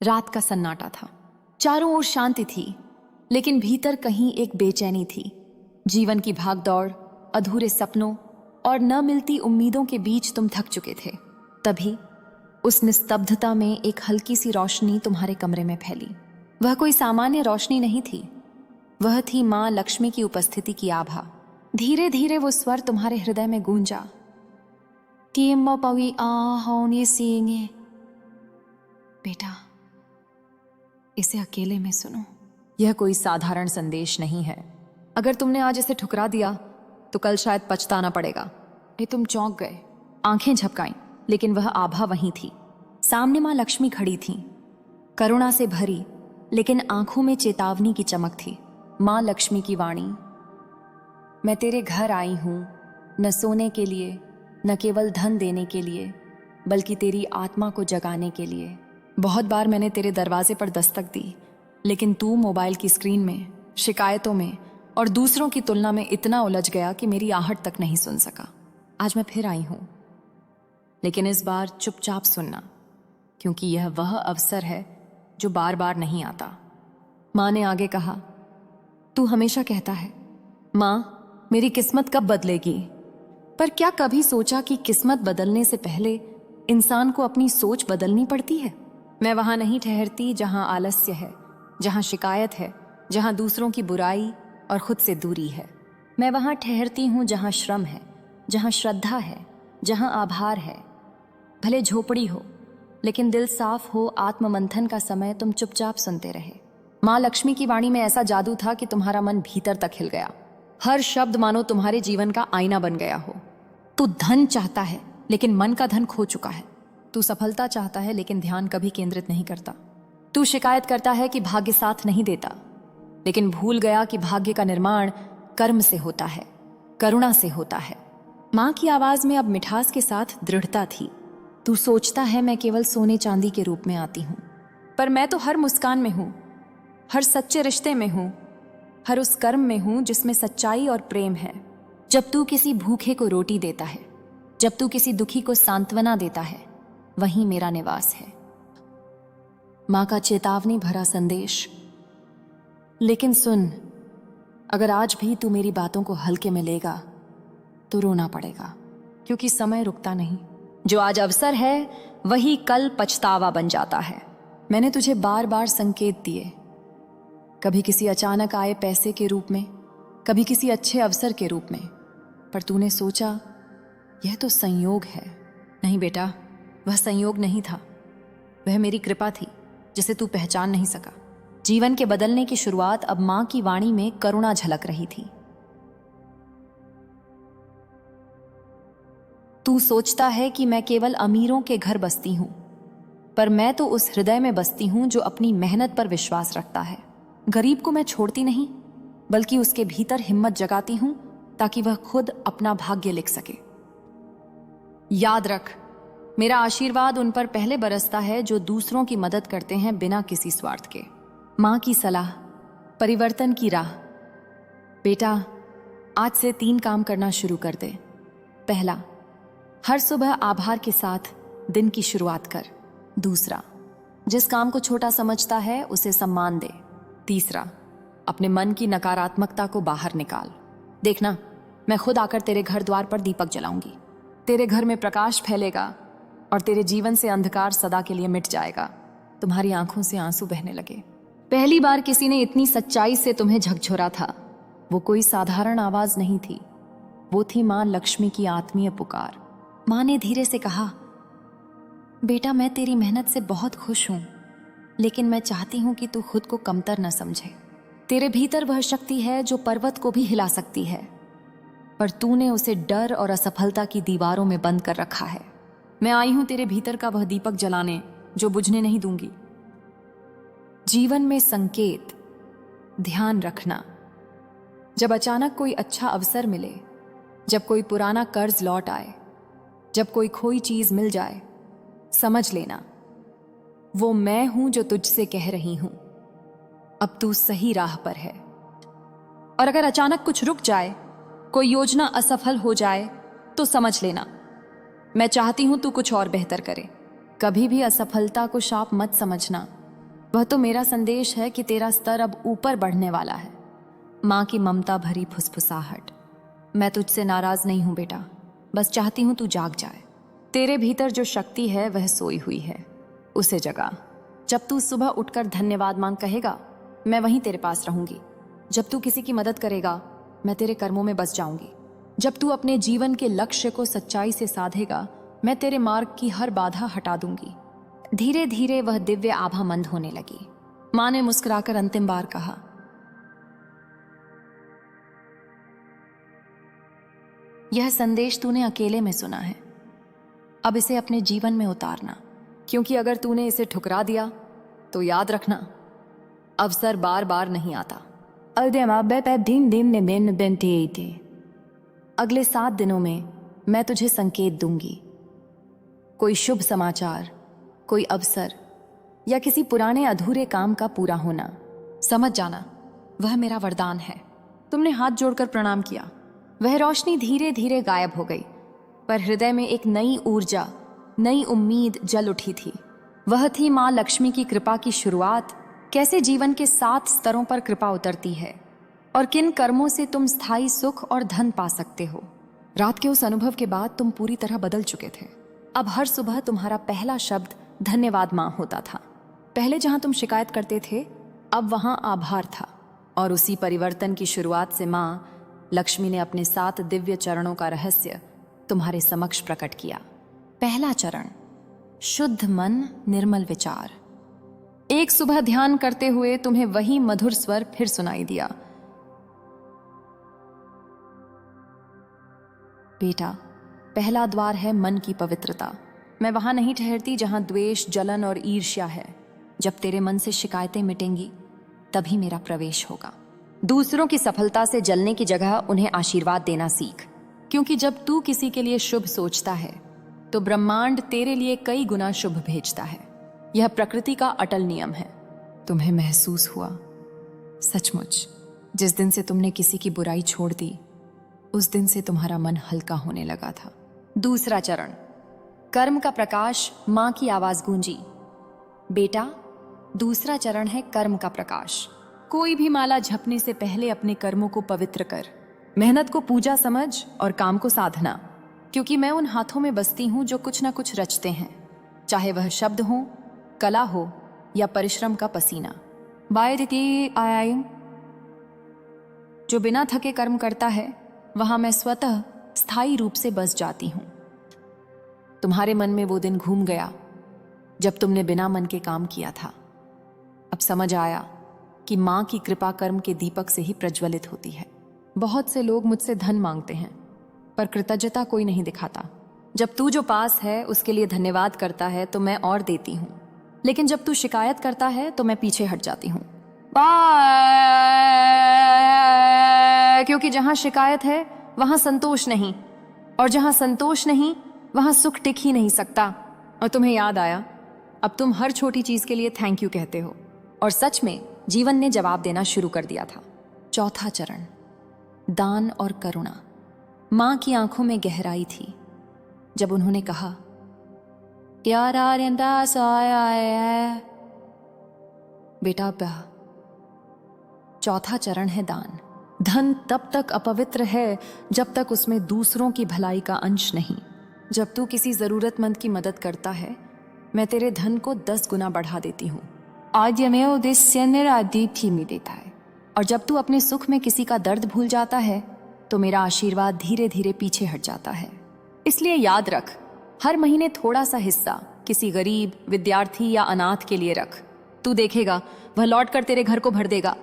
रात का सन्नाटा था। चारों ओर शांति थी, लेकिन भीतर कहीं एक बेचैनी थी। जीवन की भागदौड़, अधूरे सपनों और न मिलती उम्मीदों के बीच तुम थक चुके थे। तभी उस निस्तब्धता में एक हल्की सी रोशनी तुम्हारे कमरे में फैली। वह कोई सामान्य रोशनी नहीं थी, वह थी मां लक्ष्मी की उपस्थिति की आभा। धीरे धीरे वो स्वर तुम्हारे हृदय में गूंजा, बेटा इसे अकेले में सुनो। यह कोई साधारण संदेश नहीं है। अगर तुमने आज इसे ठुकरा दिया तो कल शायद पछताना पड़ेगा। ये तुम चौंक गए, आंखें झपकाईं, लेकिन वह आभा वहीं थी। सामने मां लक्ष्मी खड़ी थी, करुणा से भरी, लेकिन आंखों में चेतावनी की चमक थी। मां लक्ष्मी की वाणी, मैं तेरे घर आई हूं न सोने के लिए, न केवल धन देने के लिए, बल्कि तेरी आत्मा को जगाने के लिए। बहुत बार मैंने तेरे दरवाजे पर दस्तक दी, लेकिन तू मोबाइल की स्क्रीन में, शिकायतों में और दूसरों की तुलना में इतना उलझ गया कि मेरी आहट तक नहीं सुन सका। आज मैं फिर आई हूं, लेकिन इस बार चुपचाप सुनना, क्योंकि यह वह अवसर है जो बार बार नहीं आता। मां ने आगे कहा, तू हमेशा कहता है मां मेरी किस्मत कब बदलेगी, पर क्या कभी सोचा कि किस्मत बदलने से पहले इंसान को अपनी सोच बदलनी पड़ती है। मैं वहां नहीं ठहरती जहां आलस्य है, जहां शिकायत है, जहां दूसरों की बुराई और खुद से दूरी है। मैं वहां ठहरती हूं जहां श्रम है, जहां श्रद्धा है, जहां आभार है। भले झोपड़ी हो, लेकिन दिल साफ हो। आत्ममंथन का समय तुम चुपचाप सुनते रहे। मां लक्ष्मी की वाणी में ऐसा जादू था कि तुम्हारा मन भीतर तक हिल गया। हर शब्द मानो तुम्हारे जीवन का आईना बन गया हो। तू धन चाहता है, लेकिन मन का धन खो चुका है। तू सफलता चाहता है, लेकिन ध्यान कभी केंद्रित नहीं करता। तू शिकायत करता है कि भाग्य साथ नहीं देता, लेकिन भूल गया कि भाग्य का निर्माण कर्म से होता है, करुणा से होता है। मां की आवाज में अब मिठास के साथ दृढ़ता थी। तू सोचता है मैं केवल सोने चांदी के रूप में आती हूं, पर मैं तो हर मुस्कान में हूं, हर सच्चे रिश्ते में हूं, हर उस कर्म में हूं जिसमें सच्चाई और प्रेम है। जब तू किसी भूखे को रोटी देता है, जब तू किसी दुखी को सांत्वना देता है, वहीं मेरा निवास है। मां का चेतावनी भरा संदेश। लेकिन सुन, अगर आज भी तू मेरी बातों को हल्के में लेगा तो रोना पड़ेगा, क्योंकि समय रुकता नहीं। जो आज अवसर है वही कल पछतावा बन जाता है। मैंने तुझे बार बार संकेत दिए, कभी किसी अचानक आए पैसे के रूप में, कभी किसी अच्छे अवसर के रूप में, पर तूने सोचा यह तो संयोग है। नहीं बेटा, वह संयोग नहीं था, वह मेरी कृपा थी जिसे तू पहचान नहीं सका। जीवन के बदलने की शुरुआत अब मां की वाणी में करुणा झलक रही थी। तू सोचता है कि मैं केवल अमीरों के घर बसती हूं, पर मैं तो उस हृदय में बसती हूं जो अपनी मेहनत पर विश्वास रखता है। गरीब को मैं छोड़ती नहीं, बल्कि उसके भीतर हिम्मत जगाती हूं ताकि वह खुद अपना भाग्य लिख सके। याद रख, मेरा आशीर्वाद उन पर पहले बरसता है जो दूसरों की मदद करते हैं बिना किसी स्वार्थ के। मां की सलाह, परिवर्तन की राह। बेटा, आज से 3 काम करना शुरू कर दे। पहला, हर सुबह आभार के साथ दिन की शुरुआत कर। दूसरा, जिस काम को छोटा समझता है उसे सम्मान दे। तीसरा, अपने मन की नकारात्मकता को बाहर निकाल। देखना, मैं खुद आकर तेरे घर द्वार पर दीपक जलाऊंगी। तेरे घर में प्रकाश फैलेगा और तेरे जीवन से अंधकार सदा के लिए मिट जाएगा। तुम्हारी आंखों से आंसू बहने लगे। पहली बार किसी ने इतनी सच्चाई से तुम्हें झकझोरा था। वो कोई साधारण आवाज नहीं थी, वो थी मां लक्ष्मी की आत्मीय पुकार। मां ने धीरे से कहा, बेटा मैं तेरी मेहनत से बहुत खुश हूं, लेकिन मैं चाहती हूं कि तू खुद को कमतर न समझे। तेरे भीतर वह शक्ति है जो पर्वत को भी हिला सकती है, पर तूने उसे डर और असफलता की दीवारों में बंद कर रखा है। मैं आई हूं तेरे भीतर का वह दीपक जलाने जो बुझने नहीं दूंगी। जीवन में संकेत, ध्यान रखना। जब अचानक कोई अच्छा अवसर मिले, जब कोई पुराना कर्ज लौट आए, जब कोई खोई चीज मिल जाए, समझ लेना वो मैं हूं जो तुझसे कह रही हूं, अब तू सही राह पर है। और अगर अचानक कुछ रुक जाए, कोई योजना असफल हो जाए, तो समझ लेना मैं चाहती हूं तू कुछ और बेहतर करे। कभी भी असफलता को शाप मत समझना, वह तो मेरा संदेश है कि तेरा स्तर अब ऊपर बढ़ने वाला है। माँ की ममता भरी फुसफुसाहट। मैं तुझसे नाराज नहीं हूं बेटा, बस चाहती हूं तू जाग जाए। तेरे भीतर जो शक्ति है वह सोई हुई है, उसे जगा। जब तू सुबह उठकर धन्यवाद मांग कहेगा, मैं वहीं तेरे पास रहूंगी। जब तू किसी की मदद करेगा, मैं तेरे कर्मों में बस जाऊंगी। जब तू अपने जीवन के लक्ष्य को सच्चाई से साधेगा, मैं तेरे मार्ग की हर बाधा हटा दूंगी। धीरे धीरे वह दिव्य आभा मंद होने लगी। मां ने मुस्कुराकर अंतिम बार कहा, यह संदेश तूने अकेले में सुना है, अब इसे अपने जीवन में उतारना, क्योंकि अगर तूने इसे ठुकरा दिया तो याद रखना, अवसर बार बार नहीं आता। अगले 7 दिनों में मैं तुझे संकेत दूंगी। कोई शुभ समाचार, कोई अवसर या किसी पुराने अधूरे काम का पूरा होना। समझ जाना, वह मेरा वरदान है। तुमने हाथ जोड़कर प्रणाम किया। वह रोशनी धीरे धीरे गायब हो गई, पर हृदय में एक नई ऊर्जा, नई उम्मीद जल उठी थी। वह थी मां लक्ष्मी की कृपा की शुरुआत। कैसे जीवन के 7 स्तरों पर कृपा उतरती है और किन कर्मों से तुम स्थायी सुख और धन पा सकते हो। रात के उस अनुभव के बाद तुम पूरी तरह बदल चुके थे। अब हर सुबह तुम्हारा पहला शब्द धन्यवाद मां होता था। पहले जहां तुम शिकायत करते थे, अब वहां आभार था। और उसी परिवर्तन की शुरुआत से मां लक्ष्मी ने अपने 7 दिव्य चरणों का रहस्य तुम्हारे समक्ष प्रकट किया। पहला चरण, शुद्ध मन, निर्मल विचार। एक सुबह ध्यान करते हुए तुम्हें वही मधुर स्वर फिर सुनाई दिया, बेटा, पहला द्वार है मन की पवित्रता। मैं वहां नहीं ठहरती जहां द्वेष, जलन और ईर्ष्या है। जब तेरे मन से शिकायतें मिटेंगी, तभी मेरा प्रवेश होगा। दूसरों की सफलता से जलने की जगह उन्हें आशीर्वाद देना सीख, क्योंकि जब तू किसी के लिए शुभ सोचता है तो ब्रह्मांड तेरे लिए कई गुना शुभ भेजता है। यह प्रकृति का अटल नियम है। तुम्हें महसूस हुआ, सचमुच, जिस दिन से तुमने किसी की बुराई छोड़ दी, उस दिन से तुम्हारा मन हल्का होने लगा था। दूसरा चरण, कर्म का प्रकाश। मां की आवाज गूंजी, बेटा, दूसरा चरण है कर्म का प्रकाश। कोई भी माला झपने से पहले अपने कर्मों को पवित्र कर। मेहनत को पूजा समझ और काम को साधना, क्योंकि मैं उन हाथों में बसती हूं जो कुछ ना कुछ रचते हैं, चाहे वह शब्द हो, कला हो या परिश्रम का पसीना। जो बिना थके कर्म करता है, वहां मैं स्वतः स्थायी रूप से बस जाती हूं। तुम्हारे मन में वो दिन घूम गया जब तुमने बिना मन के काम किया था। अब समझ आया कि मां की कृपा कर्म के दीपक से ही प्रज्वलित होती है। बहुत से लोग मुझसे धन मांगते हैं, पर कृतज्ञता कोई नहीं दिखाता। जब तू जो पास है उसके लिए धन्यवाद करता है तो मैं और देती हूं, लेकिन जब तू शिकायत करता है तो मैं पीछे हट जाती हूं। क्योंकि जहां शिकायत है वहां संतोष नहीं, और जहां संतोष नहीं वहां सुख टिक ही नहीं सकता। और तुम्हें याद आया, अब तुम हर छोटी चीज के लिए थैंक यू कहते हो, और सच में जीवन ने जवाब देना शुरू कर दिया था। चौथा चरण, दान और करुणा। मां की आंखों में गहराई थी जब उन्होंने कहा, बेटा, चौथा चरण है दान। धन तब तक अपवित्र है जब तक उसमें दूसरों की भलाई का अंश नहीं। जब तू किसी जरूरतमंद की मदद करता है, मैं तेरे धन को 10 गुना बढ़ा देती हूँ। आज में उद्देश्य निरादीप में देता है। और जब तू अपने सुख में किसी का दर्द भूल जाता है, तो मेरा आशीर्वाद धीरे धीरे पीछे हट जाता है। इसलिए याद रख, हर महीने थोड़ा सा हिस्सा किसी गरीब, विद्यार्थी या अनाथ के लिए रख। तू देखेगा वह लौट कर तेरे घर को भर देगा।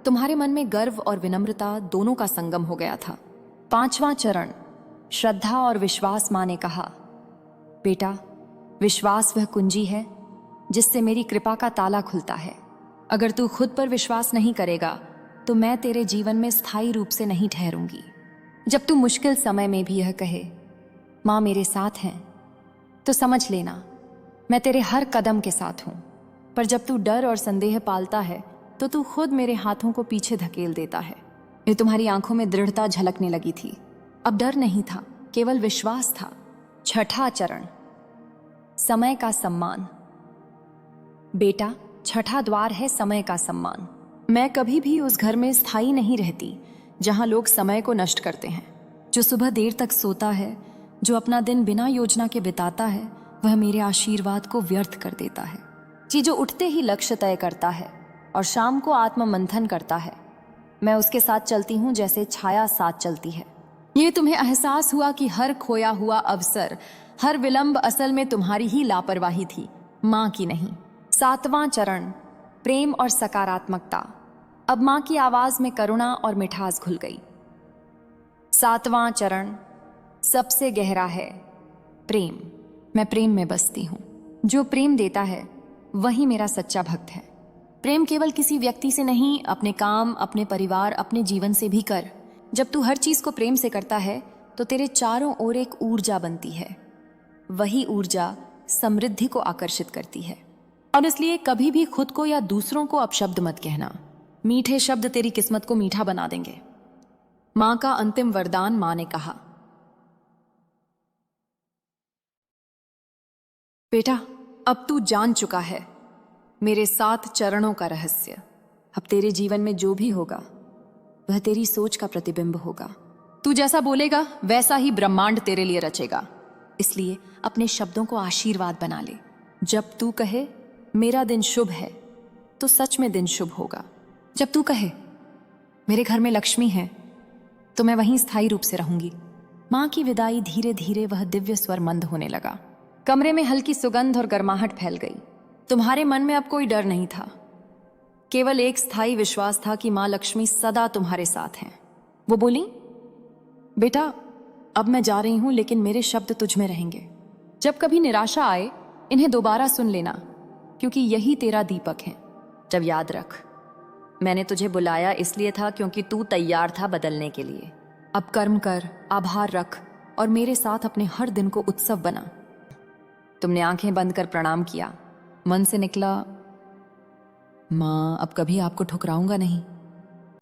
तुम्हारे मन में गर्व और विनम्रता दोनों का संगम हो गया था। 5वां चरण, श्रद्धा और विश्वास। मां ने कहा, बेटा, विश्वास वह कुंजी है जिससे मेरी कृपा का ताला खुलता है। अगर तू खुद पर विश्वास नहीं करेगा तो मैं तेरे जीवन में स्थायी रूप से नहीं ठहरूंगी। जब तू मुश्किल समय में भी यह कहे, मां मेरे साथ हैं, तो समझ लेना मैं तेरे हर कदम के साथ हूं। पर जब तू डर और संदेह पालता है तो तू खुद मेरे हाथों को पीछे धकेल देता है। ये तुम्हारी आंखों में दृढ़ता झलकने लगी थी। अब डर नहीं था, केवल विश्वास था। 6ठा चरण, समय का सम्मान। बेटा, छठा द्वार है समय का सम्मान। मैं कभी भी उस घर में स्थायी नहीं रहती जहां लोग समय को नष्ट करते हैं। जो सुबह देर तक सोता है, जो अपना दिन बिना योजना के बिताता है, वह मेरे आशीर्वाद को व्यर्थ कर देता है। जी, जो उठते ही लक्ष्य तय करता है और शाम को आत्ममंथन करता है, मैं उसके साथ चलती हूँ जैसे छाया साथ चलती है। ये तुम्हें एहसास हुआ कि हर खोया हुआ अवसर, हर विलंब असल में तुम्हारी ही लापरवाही थी, माँ की नहीं। सातवां चरण, प्रेम और सकारात्मकता। अब माँ की आवाज में करुणा और मिठास घुल गई। सातवां चरण सबसे गहरा है, प्रेम। मैं प्रेम में बसती हूँ। जो प्रेम देता है वही मेरा सच्चा भक्त है। प्रेम केवल किसी व्यक्ति से नहीं, अपने काम, अपने परिवार, अपने जीवन से भी कर। जब तू हर चीज को प्रेम से करता है तो तेरे चारों ओर एक ऊर्जा बनती है। वही ऊर्जा समृद्धि को आकर्षित करती है। और इसलिए कभी भी खुद को या दूसरों को अपशब्द मत कहना। मीठे शब्द तेरी किस्मत को मीठा बना देंगे। मां का अंतिम वरदान। मां ने कहा, बेटा, अब तू जान चुका है मेरे 7 चरणों का रहस्य। अब तेरे जीवन में जो भी होगा वह तेरी सोच का प्रतिबिंब होगा। तू जैसा बोलेगा वैसा ही ब्रह्मांड तेरे लिए रचेगा। इसलिए अपने शब्दों को आशीर्वाद बना ले। जब तू कहे मेरा दिन शुभ है, तो सच में दिन शुभ होगा। जब तू कहे मेरे घर में लक्ष्मी है, तो मैं वहीं स्थायी रूप से रहूंगी। मां की विदाई धीरे धीरे वह दिव्य स्वर मंद होने लगा। कमरे में हल्की सुगंध और गर्माहट फैल गई। तुम्हारे मन में अब कोई डर नहीं था, केवल एक स्थायी विश्वास था कि मां लक्ष्मी सदा तुम्हारे साथ हैं। वो बोली, बेटा, अब मैं जा रही हूं, लेकिन मेरे शब्द तुझ में रहेंगे। जब कभी निराशा आए, इन्हें दोबारा सुन लेना, क्योंकि यही तेरा दीपक है। जब याद रख, मैंने तुझे बुलाया इसलिए था क्योंकि तू तैयार था बदलने के लिए। अब कर्म कर, आभार रख और मेरे साथ अपने हर दिन को उत्सव बना। तुमने आंखें बंद कर प्रणाम किया। मन से निकला, मां, अब कभी आपको ठुकराऊंगा नहीं।